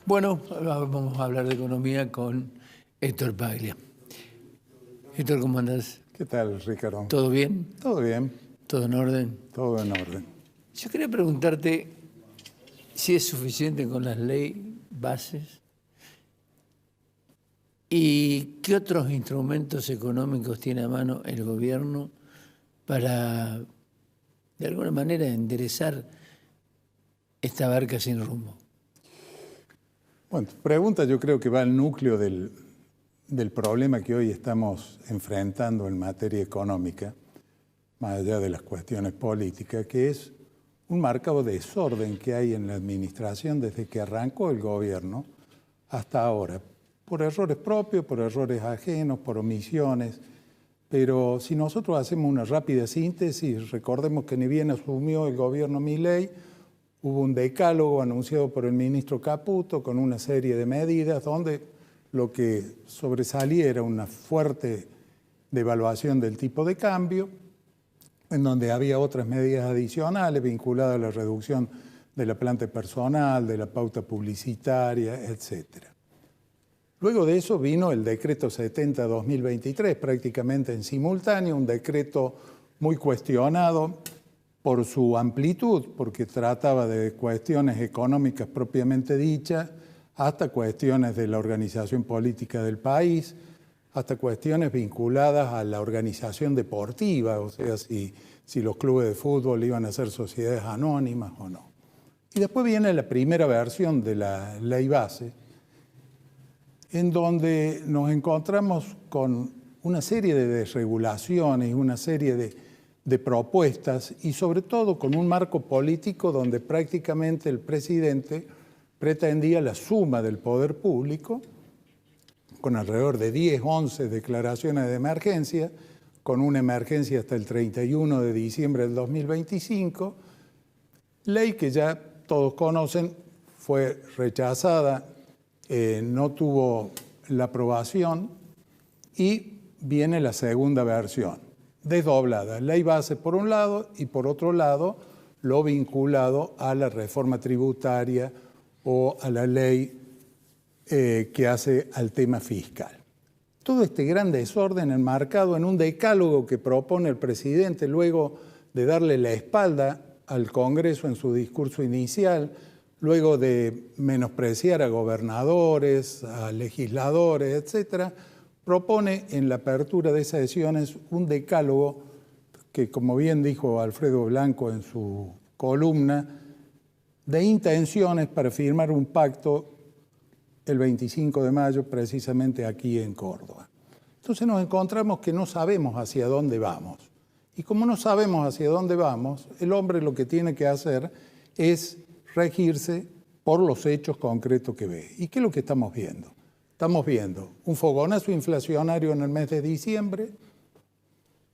Bueno, vamos a hablar de economía con Héctor Paglia. Héctor, ¿cómo andás? ¿Qué tal, Ricardo? ¿Todo bien? Todo bien. ¿Todo en orden? Todo en orden. Yo quería preguntarte si es suficiente con las leyes bases y qué otros instrumentos económicos tiene a mano el gobierno para, de alguna manera, enderezar esta barca sin rumbo. Bueno, tu pregunta yo creo que va al núcleo del problema que hoy estamos enfrentando en materia económica, más allá de las cuestiones políticas, que es un marcado desorden que hay en la administración desde que arrancó el gobierno hasta ahora, por errores propios, por errores ajenos, por omisiones. Pero si nosotros hacemos una rápida síntesis, recordemos que ni bien asumió el gobierno Milei, hubo un decálogo anunciado por el ministro Caputo con una serie de medidas donde lo que sobresalía era una fuerte devaluación del tipo de cambio, en donde había otras medidas adicionales vinculadas a la reducción de la planta personal, de la pauta publicitaria, etc. Luego de eso vino el decreto 70-2023, prácticamente en simultáneo, un decreto muy cuestionado por su amplitud, porque trataba de cuestiones económicas propiamente dichas, hasta cuestiones de la organización política del país, hasta cuestiones vinculadas a la organización deportiva, o sea, si los clubes de fútbol iban a ser sociedades anónimas o no. Y después viene la primera versión de la ley base, en donde nos encontramos con una serie de desregulaciones, una serie de propuestas y sobre todo con un marco político donde prácticamente el presidente pretendía la suma del poder público con alrededor de 10, 11 declaraciones de emergencia, con una emergencia hasta el 31 de diciembre del 2025, ley que ya todos conocen, fue rechazada, no tuvo la aprobación y viene la segunda versión, desdoblada, ley base por un lado y por otro lado lo vinculado a la reforma tributaria o a la ley que hace al tema fiscal. Todo este gran desorden enmarcado en un decálogo que propone el presidente luego de darle la espalda al Congreso en su discurso inicial, luego de menospreciar a gobernadores, a legisladores, etcétera, propone en la apertura de sesiones un decálogo que, como bien dijo Alfredo Blanco en su columna, de intenciones para firmar un pacto el 25 de mayo, precisamente aquí en Córdoba. Entonces nos encontramos que no sabemos hacia dónde vamos. Y como no sabemos hacia dónde vamos, el hombre lo que tiene que hacer es regirse por los hechos concretos que ve. ¿Y qué es lo que estamos viendo? Estamos viendo un fogonazo inflacionario en el mes de diciembre,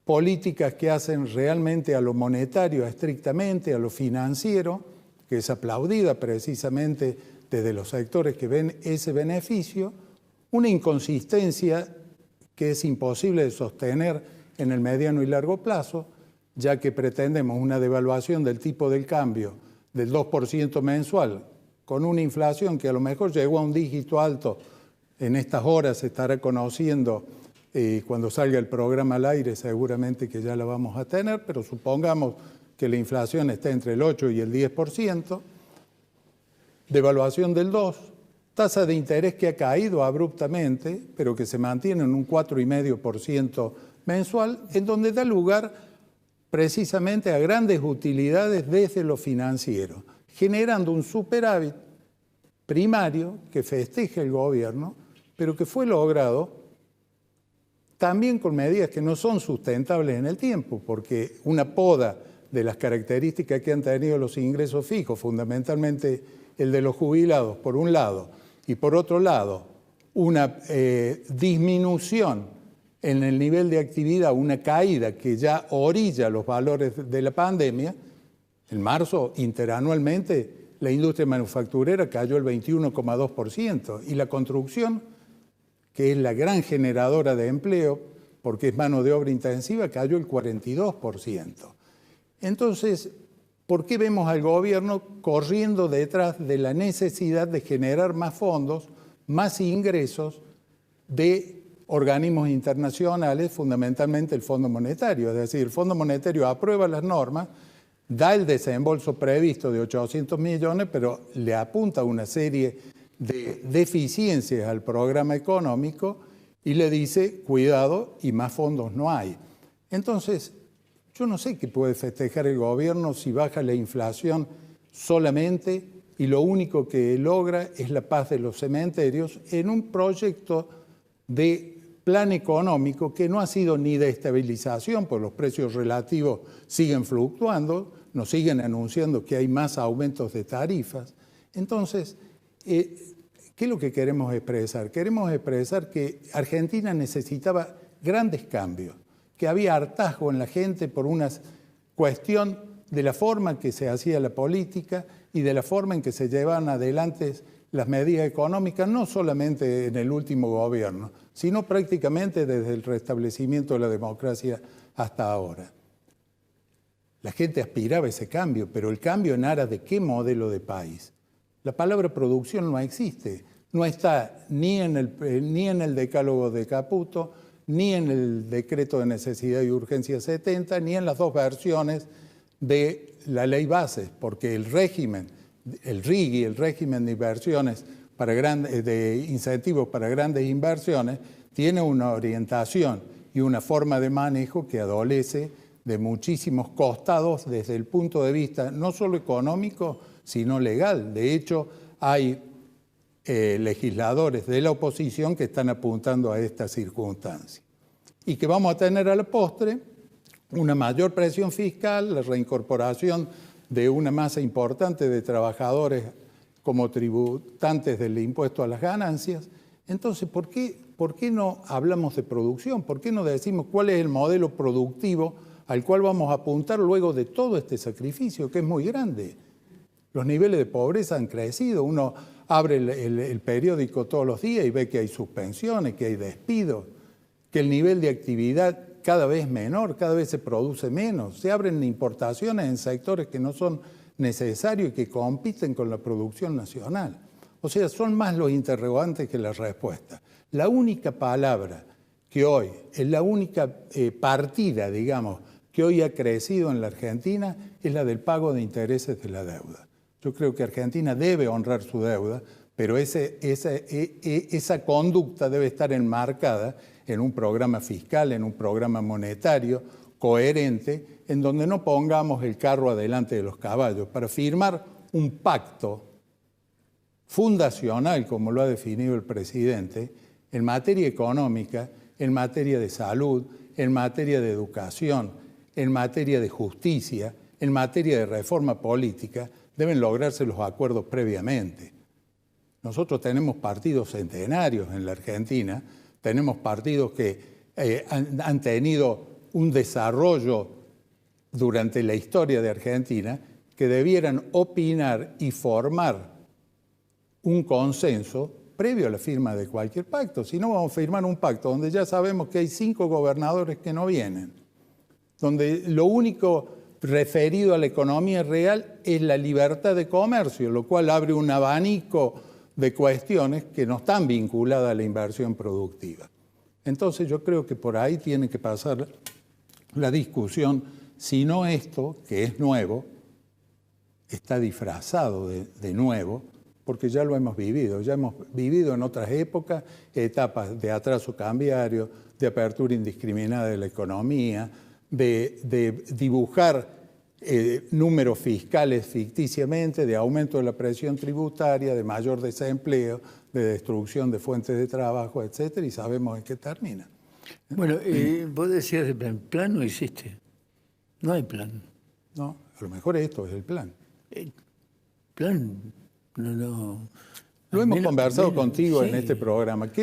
políticas que hacen realmente a lo monetario, estrictamente, a lo financiero, que es aplaudida precisamente desde los sectores que ven ese beneficio, una inconsistencia que es imposible de sostener en el mediano y largo plazo, ya que pretendemos una devaluación del tipo del cambio del 2% mensual, con una inflación que a lo mejor llegó a un dígito alto. En estas horas se estará conociendo, cuando salga el programa al aire seguramente que ya la vamos a tener, pero supongamos que la inflación está entre el 8 y el 10%, devaluación del 2%, tasa de interés que ha caído abruptamente, pero que se mantiene en un 4,5% mensual, en donde da lugar precisamente a grandes utilidades desde lo financiero, generando un superávit primario que festeja el gobierno, pero que fue logrado también con medidas que no son sustentables en el tiempo, porque una poda de las características que han tenido los ingresos fijos, fundamentalmente el de los jubilados, por un lado, y por otro lado, una disminución en el nivel de actividad, una caída que ya orilla los valores de la pandemia. En marzo, interanualmente, la industria manufacturera cayó el 21,2% y la construcción, que es la gran generadora de empleo, porque es mano de obra intensiva, cayó el 42%. Entonces, ¿por qué vemos al gobierno corriendo detrás de la necesidad de generar más fondos, más ingresos de organismos internacionales, fundamentalmente el Fondo Monetario? Es decir, el Fondo Monetario aprueba las normas, da el desembolso previsto de 800 millones, pero le apunta una serie de deficiencias al programa económico y le dice, cuidado, y más fondos no hay. Entonces, yo no sé qué puede festejar el gobierno si baja la inflación solamente y lo único que logra es la paz de los cementerios en un proyecto de plan económico que no ha sido ni de estabilización, porque los precios relativos siguen fluctuando, nos siguen anunciando que hay más aumentos de tarifas. Entonces, ¿qué es lo que queremos expresar? Queremos expresar que Argentina necesitaba grandes cambios, que había hartazgo en la gente por una cuestión de la forma en que se hacía la política y de la forma en que se llevaban adelante las medidas económicas, no solamente en el último gobierno, sino prácticamente desde el restablecimiento de la democracia hasta ahora. La gente aspiraba a ese cambio, pero el cambio en aras de qué modelo de país. La palabra producción no existe, no está ni en el decálogo de Caputo, ni en el decreto de necesidad y urgencia 70, ni en las dos versiones de la ley base, porque el régimen, el RIGI, el régimen de inversiones de incentivos para grandes inversiones, tiene una orientación y una forma de manejo que adolece de muchísimos costados desde el punto de vista no solo económico, sino legal. De hecho, hay legisladores de la oposición que están apuntando a esta circunstancia. Y que vamos a tener a la postre una mayor presión fiscal, la reincorporación de una masa importante de trabajadores como tributantes del impuesto a las ganancias. Entonces, ¿por qué no hablamos de producción? ¿Por qué no decimos cuál es el modelo productivo al cual vamos a apuntar luego de todo este sacrificio, que es muy grande? Los niveles de pobreza han crecido. Uno abre el periódico todos los días y ve que hay suspensiones, que hay despidos, que el nivel de actividad cada vez es menor, cada vez se produce menos. Se abren importaciones en sectores que no son necesarios y que compiten con la producción nacional. O sea, son más los interrogantes que las respuestas. La única palabra que hoy, es la única partida, digamos, que hoy ha crecido en la Argentina es la del pago de intereses de la deuda. Yo creo que Argentina debe honrar su deuda, pero esa conducta debe estar enmarcada en un programa fiscal, en un programa monetario coherente, en donde no pongamos el carro adelante de los caballos. Para firmar un pacto fundacional, como lo ha definido el presidente, en materia económica, en materia de salud, en materia de educación, en materia de justicia, en materia de reforma política, deben lograrse los acuerdos previamente. Nosotros tenemos partidos centenarios en la Argentina, tenemos partidos que han tenido un desarrollo durante la historia de Argentina que debieran opinar y formar un consenso previo a la firma de cualquier pacto. Si no, vamos a firmar un pacto donde ya sabemos que hay 5 gobernadores que no vienen, donde lo único referido a la economía real es la libertad de comercio, lo cual abre un abanico de cuestiones que no están vinculadas a la inversión productiva. Entonces yo creo que por ahí tiene que pasar la discusión, si no esto, que es nuevo, está disfrazado de nuevo, porque ya lo hemos vivido en otras épocas, etapas de atraso cambiario, de apertura indiscriminada de la economía, de dibujar números fiscales ficticiamente, de aumento de la presión tributaria, de mayor desempleo, de destrucción de fuentes de trabajo, etcétera, y sabemos en qué termina. Bueno, vos decías el plan no existe, no hay plan. No, a lo mejor esto es el plan. El plan no. Lo hemos conversado contigo en este programa, que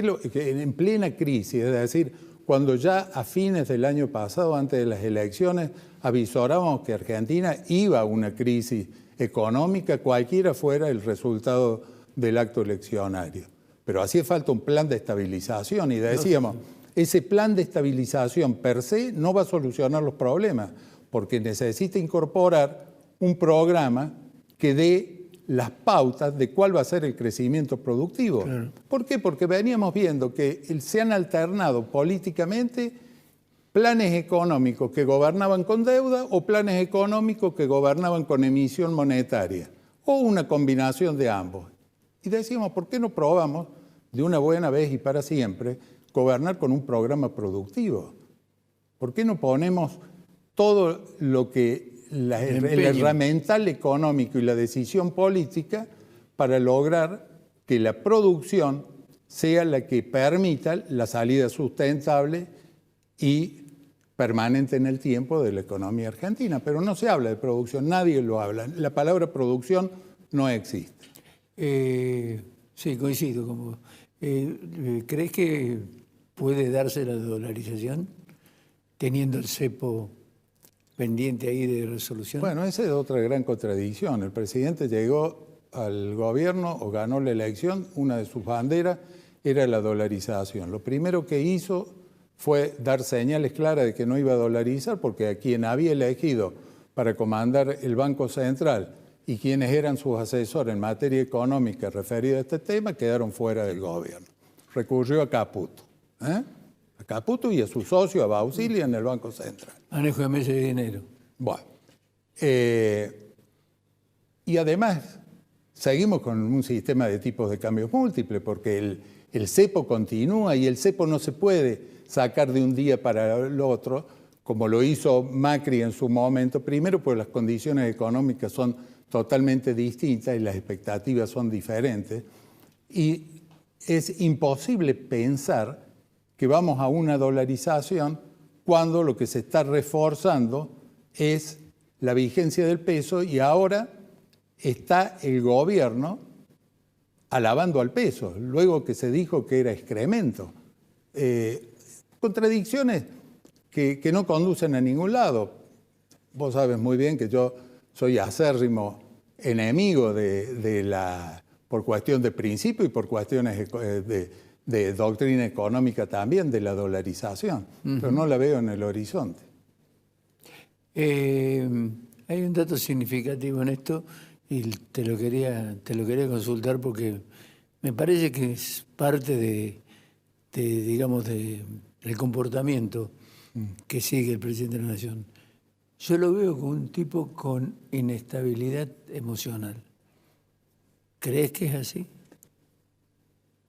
en plena crisis, es decir, cuando ya a fines del año pasado, antes de las elecciones, avisorábamos que Argentina iba a una crisis económica, cualquiera fuera el resultado del acto eleccionario. Pero hacía falta un plan de estabilización y decíamos, ese plan de estabilización per se no va a solucionar los problemas, porque necesita incorporar un programa que dé las pautas de cuál va a ser el crecimiento productivo. Claro. ¿Por qué? Porque veníamos viendo que se han alternado políticamente planes económicos que gobernaban con deuda o planes económicos que gobernaban con emisión monetaria, o una combinación de ambos. Y decíamos, ¿por qué no probamos de una buena vez y para siempre gobernar con un programa productivo? ¿Por qué no ponemos todo lo que el herramental económico y la decisión política para lograr que la producción sea la que permita la salida sustentable y permanente en el tiempo de la economía argentina? Pero no se habla de producción, nadie lo habla. La palabra producción no existe. Sí, coincido con vos. ¿Crees que puede darse la dolarización teniendo el cepo pendiente ahí de resolución? Bueno, esa es otra gran contradicción. El presidente llegó al gobierno o ganó la elección, una de sus banderas era la dolarización. Lo primero que hizo fue dar señales claras de que no iba a dolarizar, porque a quien había elegido para comandar el Banco Central y quienes eran sus asesores en materia económica referida a este tema quedaron fuera del gobierno. Recurrió a Caputo, a Caputo y a su socio, a Bausilia, en el Banco Central. Manejo de meses de dinero. Bueno, y además seguimos con un sistema de tipos de cambios múltiples, porque el cepo continúa y el cepo no se puede sacar de un día para el otro, como lo hizo Macri en su momento, primero porque las condiciones económicas son totalmente distintas y las expectativas son diferentes, y es imposible pensar que vamos a una dolarización cuando lo que se está reforzando es la vigencia del peso y ahora está el gobierno alabando al peso, luego que se dijo que era excremento. Contradicciones que no conducen a ningún lado. Vos sabes muy bien que yo soy acérrimo enemigo por cuestión de principio y por cuestiones de doctrina económica también, de la dolarización, pero no la veo en el horizonte. Hay un dato significativo en esto y te lo quería consultar porque me parece que es parte digamos, del comportamiento que sigue el presidente de la Nación. Yo lo veo como un tipo con inestabilidad emocional. ¿Crees que es así?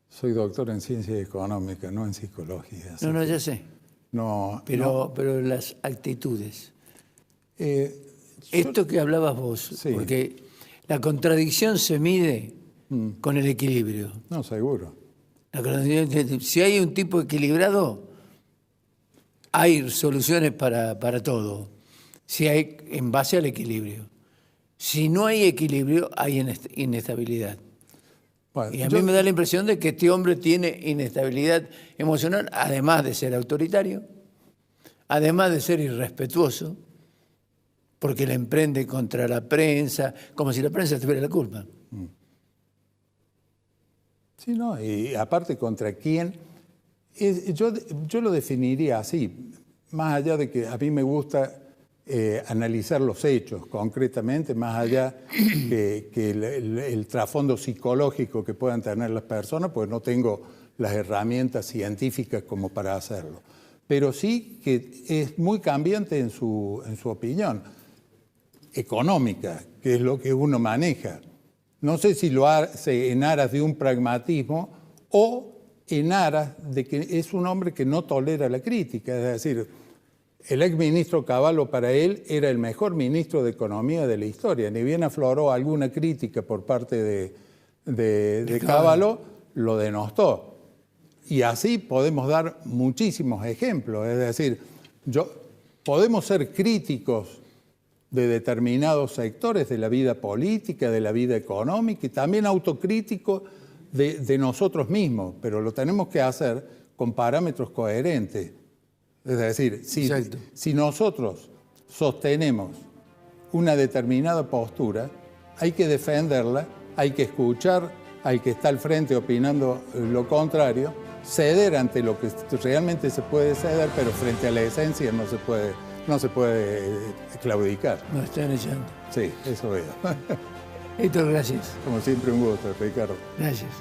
Soy doctor en ciencias económicas, no en psicología. No, ya sé. Pero las actitudes. Esto que hablabas vos, sí. Porque la contradicción se mide con el equilibrio. No, seguro. Si hay un tipo equilibrado, hay soluciones para todo. Si hay en base al equilibrio. Si no hay equilibrio, hay inestabilidad. Bueno, y a mí me da la impresión de que este hombre tiene inestabilidad emocional, además de ser autoritario, además de ser irrespetuoso, porque le emprende contra la prensa, como si la prensa tuviera la culpa. Sí, no, y aparte contra quién. Yo lo definiría así, más allá de que a mí me gusta analizar los hechos concretamente, más allá que el trasfondo psicológico que puedan tener las personas, pues no tengo las herramientas científicas como para hacerlo. Pero sí que es muy cambiante en su opinión económica, que es lo que uno maneja. No sé si lo hace en aras de un pragmatismo o en aras de que es un hombre que no tolera la crítica. Es decir, el exministro Cavallo para él era el mejor ministro de Economía de la historia. Ni bien afloró alguna crítica por parte de Cavallo, lo denostó. Y así podemos dar muchísimos ejemplos. Es decir, podemos ser críticos de determinados sectores de la vida política, de la vida económica y también autocríticos de nosotros mismos, pero lo tenemos que hacer con parámetros coherentes. Es decir, si nosotros sostenemos una determinada postura, hay que defenderla, hay que escuchar al que está al frente opinando lo contrario, ceder ante lo que realmente se puede ceder, pero frente a la esencia no se puede no se puede claudicar. Nos están echando. Sí, eso veo. Héctor, gracias. Como siempre, un gusto, Ricardo. Gracias.